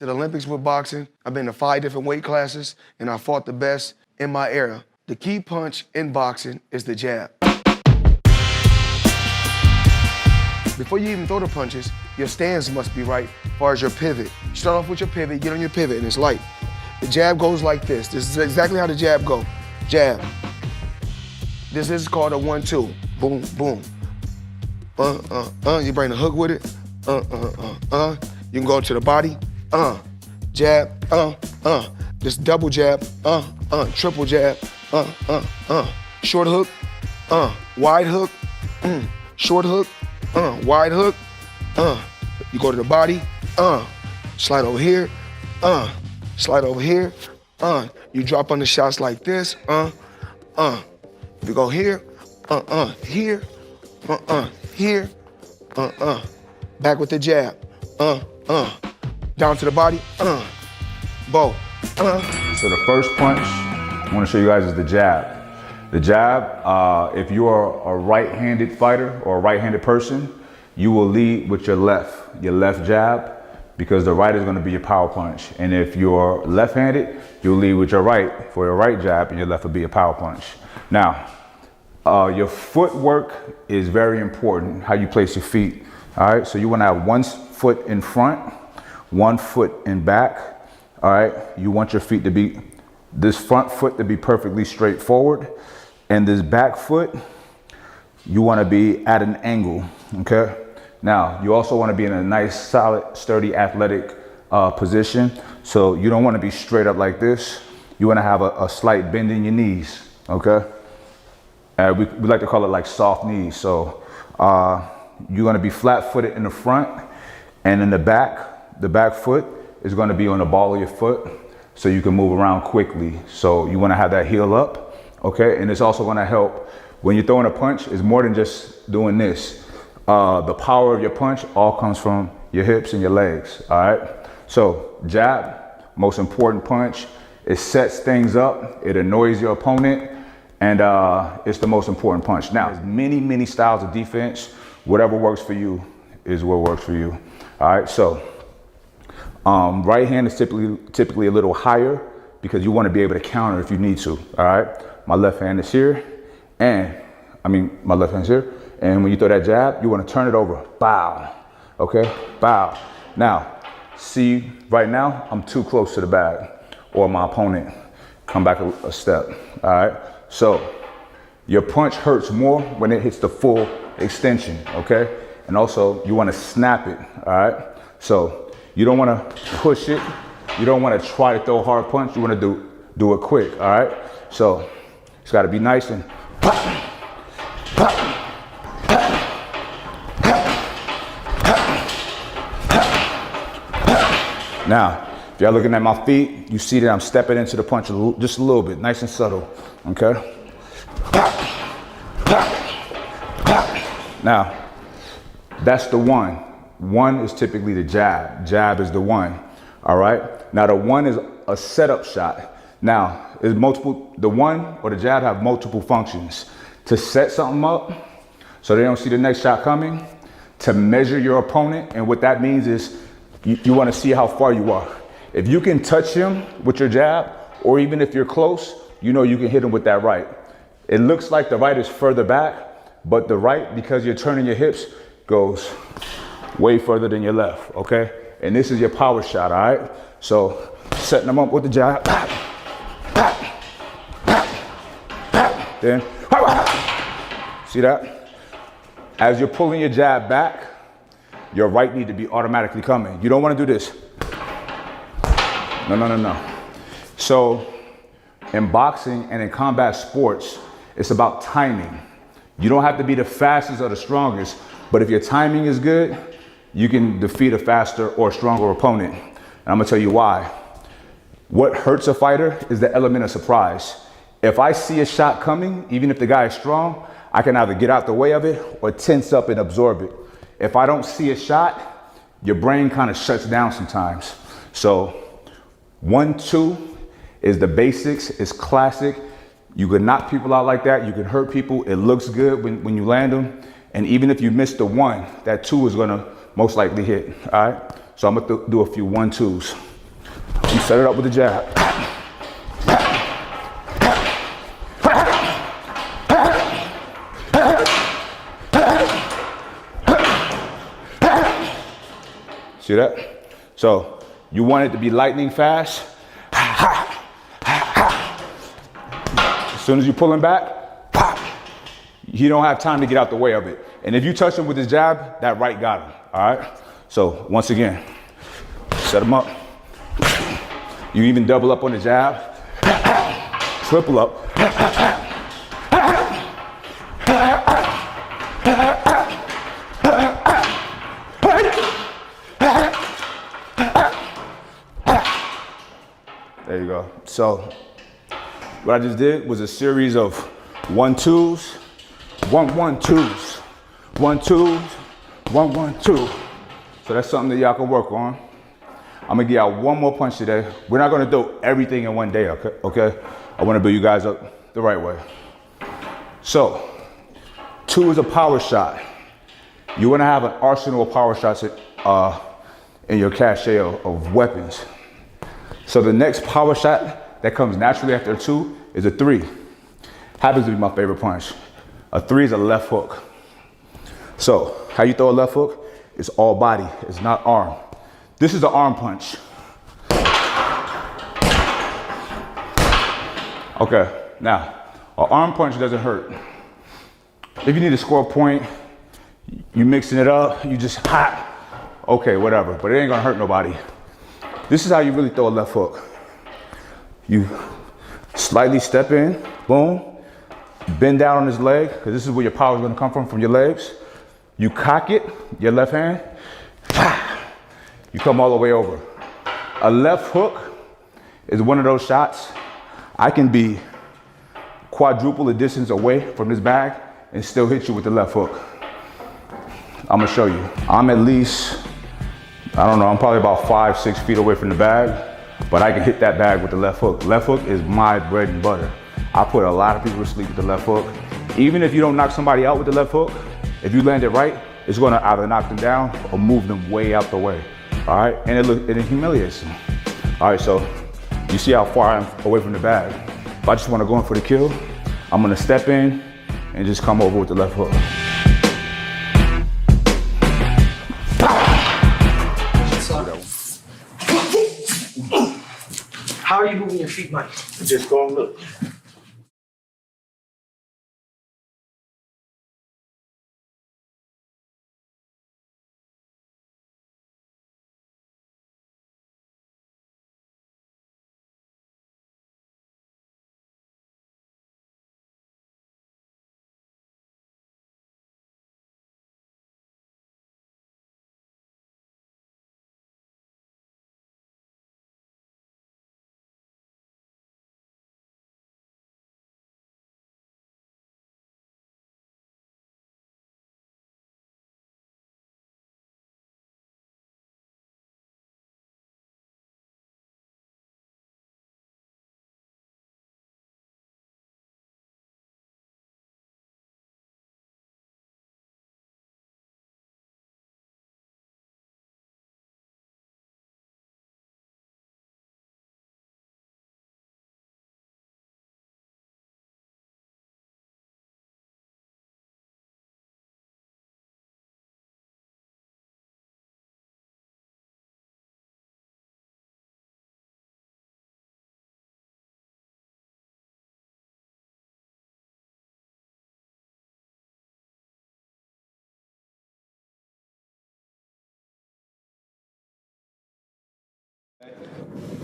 to the Olympics with boxing. I've been to 5 different weight classes, and I fought the best in my era. The key punch in boxing is the jab. Before you even throw the punches, your stance must be right as far as your pivot. You start off with your pivot, get on your pivot, and it's light. The jab goes like this. This is exactly how the jab goes. Jab. This is called a 1-2. Boom, boom. You bring the hook with it. You can go to the body. Jab. This double jab. Triple jab. Short hook. Wide hook. Short hook. Wide hook. You go to the body. Slide over here. Slide over here. You drop on the shots like this. You go here. Here. Here. Back with the jab. Down to the body. Bow. So the first punch I want to show you guys is the jab. The jab, if you are a right-handed fighter or a right-handed person, you will lead with your left jab, because the right is going to be your power punch. And if you're left-handed, you'll lead with your right for your right jab, and your left will be a power punch. Now, your footwork is very important, how you place your feet. All right, so you want to have 1 foot in front, 1 foot in back. All right, you want your feet to be, this front foot to be perfectly straight forward, and this back foot, you want to be at an angle, okay? Now, you also want to be in a nice, solid, sturdy, athletic position. So you don't want to be straight up like this. You want to have a slight bend in your knees, okay? We like to call it like soft knees. So you're going to be flat-footed in the front, and in the back foot is going to be on the ball of your foot, so you can move around quickly. So you want to have that heel up, okay? And it's also going to help when you're throwing a punch. It's more than just doing this. The power of your punch all comes from your hips and your legs, all right? So jab, most important punch. It sets things up, it annoys your opponent, and it's the most important punch. Now, there's many styles of defense. Whatever works for you is what works for you, all right? So right hand is typically a little higher, because you want to be able to counter if you need to, all right? My left hand is here, my left hand's here. And when you throw that jab, you want to turn it over, bow, okay, bow. Now, see, right now, I'm too close to the bag, or my opponent come back a step, all right? So your punch hurts more when it hits the full extension, okay? And also, you want to snap it, all right? So you don't want to push it. You don't want to try to throw a hard punch. You want to do it quick, all right? So it's got to be nice and pop, pop. Now, if y'all looking at my feet, you see that I'm stepping into the punch just a little bit, nice and subtle, okay? Now, that's the 1. 1 is typically the jab. Jab is the 1, all right? Now, the 1 is a setup shot. Now, the 1 or the jab have multiple functions. To set something up so they don't see the next shot coming, to measure your opponent, and what that means is you want to see how far you are. If you can touch him with your jab, or even if you're close, you know you can hit him with that right. It looks like the right is further back, but the right, because you're turning your hips, goes way further than your left, okay? And this is your power shot, all right? So setting them up with the jab, then, see that? As you're pulling your jab back, your right need to be automatically coming. You don't want to do this. No. So in boxing and in combat sports, it's about timing. You don't have to be the fastest or the strongest, but if your timing is good, you can defeat a faster or stronger opponent. And I'm gonna tell you why. What hurts a fighter is the element of surprise. If I see a shot coming, even if the guy is strong, I can either get out the way of it or tense up and absorb it. If I don't see a shot, your brain kind of shuts down sometimes. So 1-2 is the basics, it's classic. You can knock people out like that, you can hurt people, it looks good when you land them. And even if you miss the 1, that 2 is gonna most likely hit, all right? So I'm gonna do a few 1-2s. You set it up with the jab. See that? So you want it to be lightning fast. As soon as you're pulling back, pop. You don't have time to get out the way of it. And if you touch him with his jab, that right got him, all right? So once again, set him up. You even double up on the jab, triple up. There you go. So what I just did was a series of 1-2s, 1-1-2s, 1-2s, 1-1-2. So that's something that y'all can work on. I'm gonna give y'all one more punch today. We're not gonna do everything in one day, okay? I wanna build you guys up the right way. So, 2 is a power shot. You wanna have an arsenal of power shots in your cache of weapons. So the next power shot that comes naturally after 2 is a 3. Happens to be my favorite punch. A 3 is a left hook. So, how you throw a left hook? It's all body, it's not arm. This is the arm punch. Okay, now, an arm punch doesn't hurt. If you need to score a point, you mixing it up, you just hot, okay, whatever, but it ain't gonna hurt nobody. This is how you really throw a left hook. You slightly step in, boom, bend down on his leg, because this is where your power is gonna come from your legs. You cock it, your left hand, you come all the way over. A left hook is one of those shots. I can be quadruple the distance away from this bag and still hit you with the left hook. I'm gonna show you. I'm at least, I don't know, I'm probably about 5-6 feet away from the bag, but I can hit that bag with the left hook. Left hook is my bread and butter. I put a lot of people to sleep with the left hook. Even if you don't knock somebody out with the left hook, if you land it right, it's gonna either knock them down or move them way out the way. All right, and it humiliates them. All right, so you see how far I'm away from the bag. If I just wanna go in for the kill, I'm gonna step in and just come over with the left hook. How are you moving your feet, Mike? Just go and look.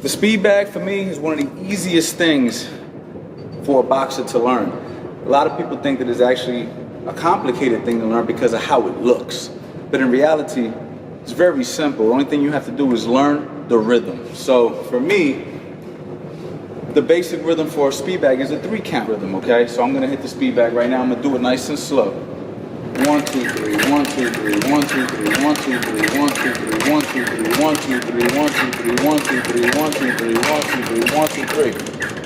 The speed bag for me is one of the easiest things for a boxer to learn. A lot of people think that it's actually a complicated thing to learn because of how it looks. But in reality, it's very simple. The only thing you have to do is learn the rhythm. So for me, the basic rhythm for a speed bag is a 3-count rhythm, okay? So I'm gonna hit the speed bag right now. I'm gonna do it nice and slow. 1, 2, 3, 1, 2, 3, 1, 2, 3, 1, 2, 3, 1, 2, 3, 1, 2, 3, 1, 2, 3, 1, 2, 3, 1, 2, 3, 1, 2, 3, 1, 2, 3, 1, 2, 3.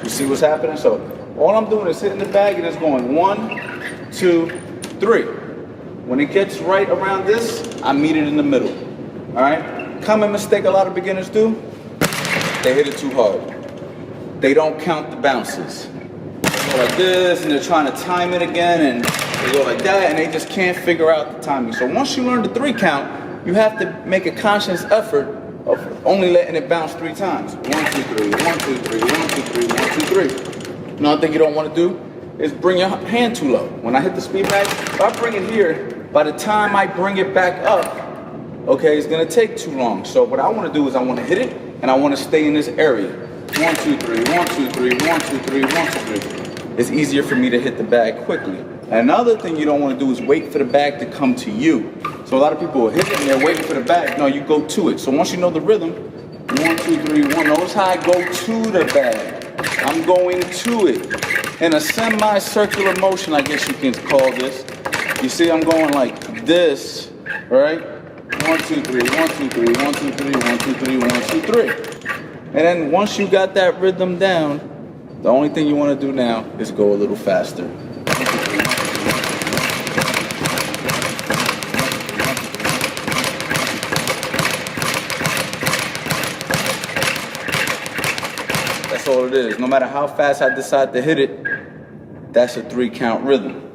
You see what's happening? So all I'm doing is hitting the bag and it's going 1, 2, 3. When it gets right around this, I meet it in the middle. All right? Common mistake a lot of beginners do they hit it too hard. They don't count the bounces. They go like this, and they're trying to time it again, and they go like that, and they just can't figure out the timing. So once you learn the 3 count, you have to make a conscious effort of only letting it bounce 3 times. 1, 2, 3, 1, 2, 3, 1, 2, 3, 1, 2, 3. Another thing you don't want to do is bring your hand too low. When I hit the speed bag, if I bring it here, by the time I bring it back up, okay, it's gonna take too long. So what I want to do is I want to hit it, and I want to stay in this area. 1, 2, 3, 1, 2, 3, 1, 2, 3, 1, 2, 3. It's easier for me to hit the bag quickly. Another thing you don't want to do is wait for the bag to come to you. So a lot of people will hit it and they're waiting for the bag. No, you go to it. So once you know the rhythm, 1, 2, 3, 1. Notice how I go to the bag. I'm going to it. In a semicircular motion, I guess you can call this. You see, I'm going like this, right? 1, 2, 3, 1, 2, 3, 1, 2, 3, 1, 2, 3, 1, 2, 3. And then once you got that rhythm down, the only thing you want to do now is go a little faster. That's all it is. No matter how fast I decide to hit it, that's a 3 count rhythm.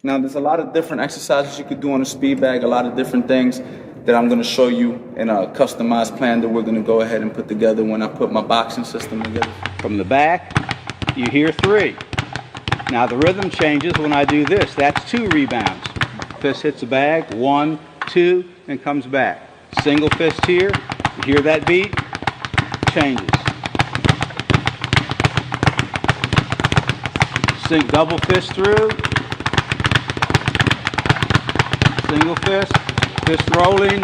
Now, there's a lot of different exercises you could do on a speed bag, a lot of different things that I'm gonna show you in a customized plan that we're gonna go ahead and put together when I put my boxing system together. From the back, you hear 3. Now the rhythm changes when I do this. That's 2 rebounds. Fist hits the bag, 1, 2, and comes back. Single fist here, you hear that beat, changes. Sink double fist through. Single fist, fist rolling.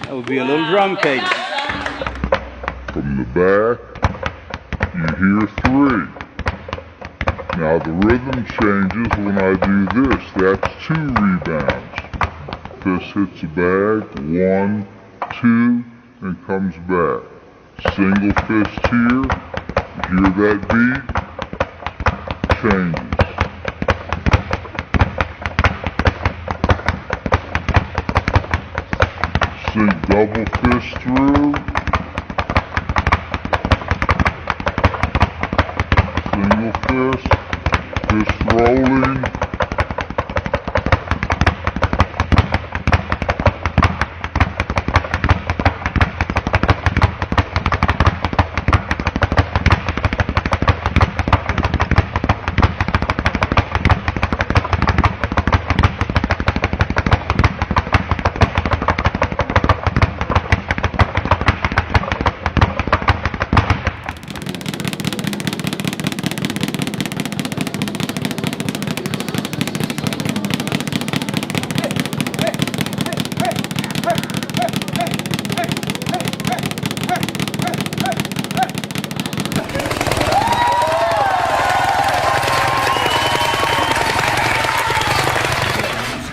That would be a little drum cadence. From the back, you hear 3. Now the rhythm changes when I do this. That's 2 rebounds. Fist hits the bag, 1, 2, and comes back. Single fist here, you hear that beat, changes. Sink double fist through. Single fist. Fist rolling.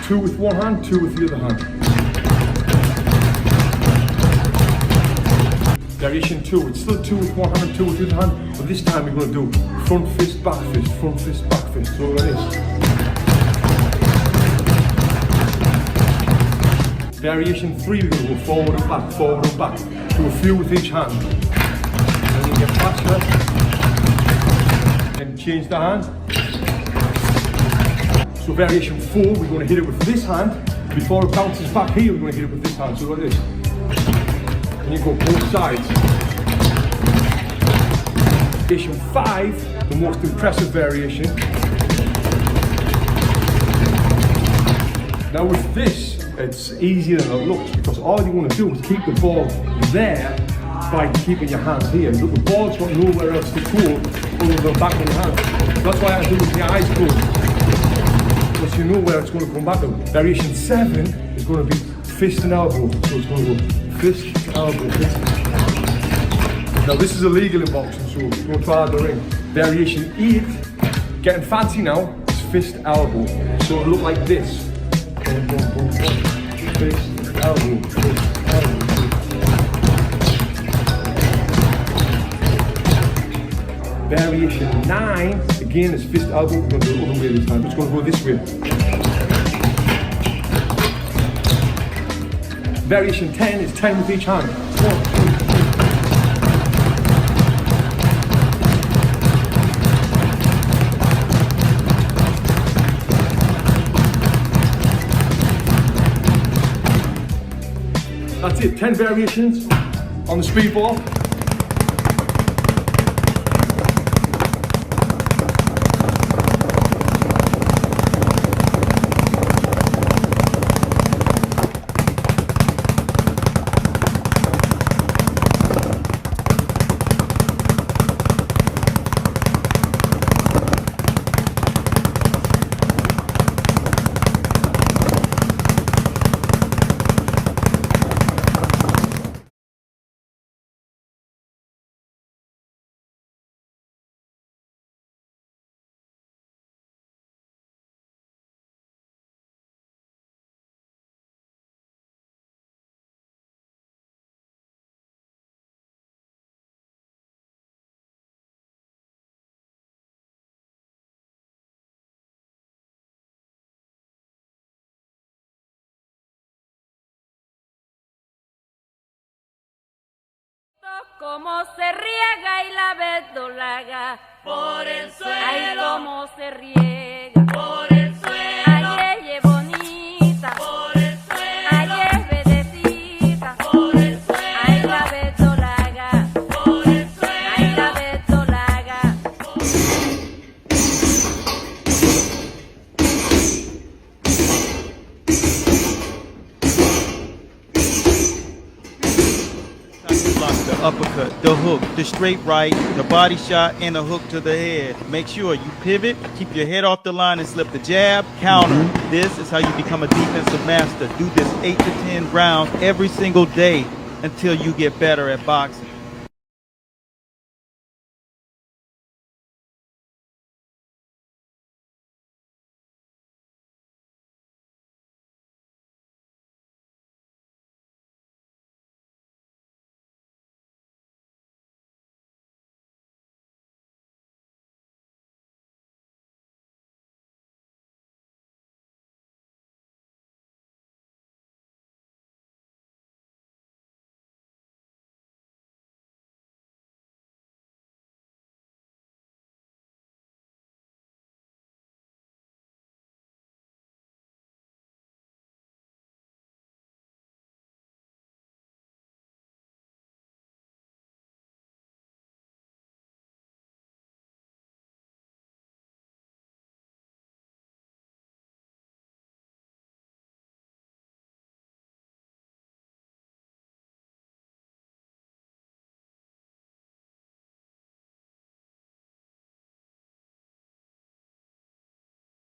Two with one hand, 2 with the other hand. Variation 2, it's still 2 with one hand, 2 with the other hand, but this time we're going to do front fist, back fist, front fist, back fist. So that is. Variation 3, we're going to go forward and back, do a few with each hand. And then you get faster, and change the hand. So variation 4, we're going to hit it with this hand. Before it bounces back here, we're going to hit it with this hand. So like this. And you go both sides. Variation 5, the most impressive variation. Now with this, it's easier than it looks because all you want to do is keep the ball there by keeping your hand here. Look, the ball's got nowhere else to go other than back in your hand. That's why I do it with your eyes closed. Because you know where it's going to come back to. Variation 7 is going to be fist and elbow. So it's going to go fist, elbow, fist. Now this is illegal in boxing, so don't try the ring. Variation 8, getting fancy now, is fist, elbow. So it'll look like this. Boom, boom, boom, boom. Fist, elbow, fist, elbow. Variation 9, again, is fist elbow. We're going to do it the other way this time. It's going to go this way. Variation 10 is 10 with each hand. 1, 2, 3. That's it, 10 variations on the speedball. Cómo se riega y la verdolaga por el suelo. Ay, cómo se riega por el suelo. Ay, ella es bonita por el suelo. Ay, es verdecita por el suelo. Ay, la verdolaga por el suelo. Ay, la verdolaga. The uppercut, the hook, the straight right, the body shot, and a hook to the head. Make sure you pivot, keep your head off the line and slip the jab, counter. This is how you become a defensive master. Do this 8 to 10 rounds every single day until you get better at boxing.